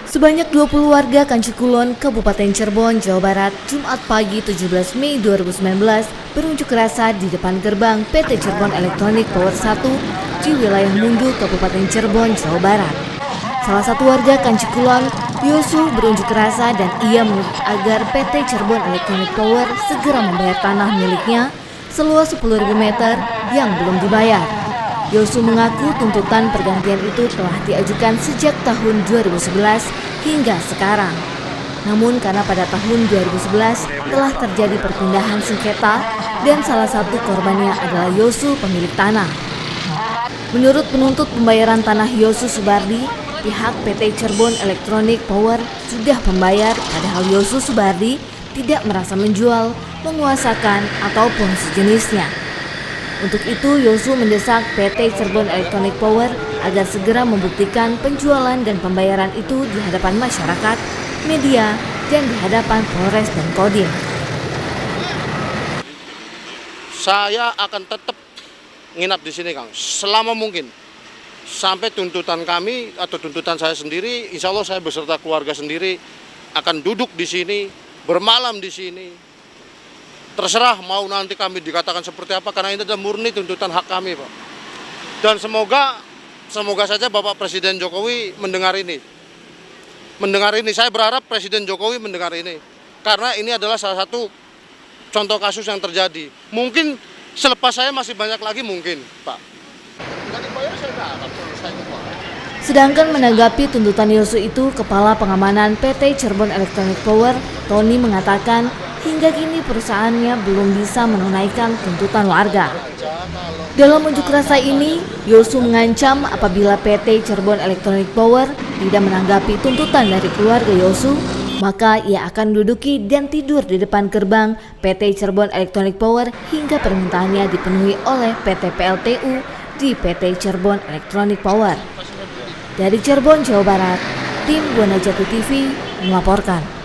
Sebanyak 20 warga Kancikulon, Kabupaten Cirebon, Jawa Barat, Jumat pagi 17 Mei 2019 berunjuk rasa di depan gerbang PT Cirebon Electronic Power 1 di wilayah Mundu, Kabupaten Cirebon, Jawa Barat. Salah satu warga Kancikulon, Yosu, berunjuk rasa dan ia menuntut agar PT Cirebon Electronic Power segera membayar tanah miliknya seluas 10.000 meter yang belum dibayar. Yosu mengaku tuntutan pergantian itu telah diajukan sejak tahun 2011 hingga sekarang. Namun karena pada tahun 2011 telah terjadi perpindahan sengketa dan salah satu korbannya adalah Yosu pemilik tanah. Menurut penuntut pembayaran tanah Yosu Subardi, pihak PT Cirebon Electronic Power sudah membayar padahal Yosu Subardi tidak merasa menjual, menguasakan ataupun sejenisnya. Untuk itu, Yosu mendesak PT Cirebon Electronic Power agar segera membuktikan penjualan dan pembayaran itu di hadapan masyarakat, media, dan di hadapan Polres dan Kodim. Saya akan tetap nginap di sini, Kang, selama mungkin. Sampai tuntutan kami atau tuntutan saya sendiri, insya Allah saya beserta keluarga sendiri akan duduk di sini, bermalam di sini. Terserah mau nanti kami dikatakan seperti apa, karena ini adalah murni tuntutan hak kami, Pak. Dan semoga saja Bapak Presiden Jokowi mendengar ini. Saya berharap Presiden Jokowi mendengar ini. Karena ini adalah salah satu contoh kasus yang terjadi. Mungkin selepas saya masih banyak lagi mungkin, Pak. Sedangkan menanggapi tuntutan Yosu itu, Kepala Pengamanan PT Cirebon Electronic Power, Tony, mengatakan hingga kini perusahaannya belum bisa menunaikan tuntutan warga. Dalam unjuk rasa ini, Yosu mengancam apabila PT Cirebon Electronic Power tidak menanggapi tuntutan dari keluarga Yosu, maka ia akan duduki dan tidur di depan gerbang PT Cirebon Electronic Power hingga permintaannya dipenuhi oleh PT PLTU di PT Cirebon Electronic Power. Dari Cirebon, Jawa Barat, tim Buana Jati TV melaporkan.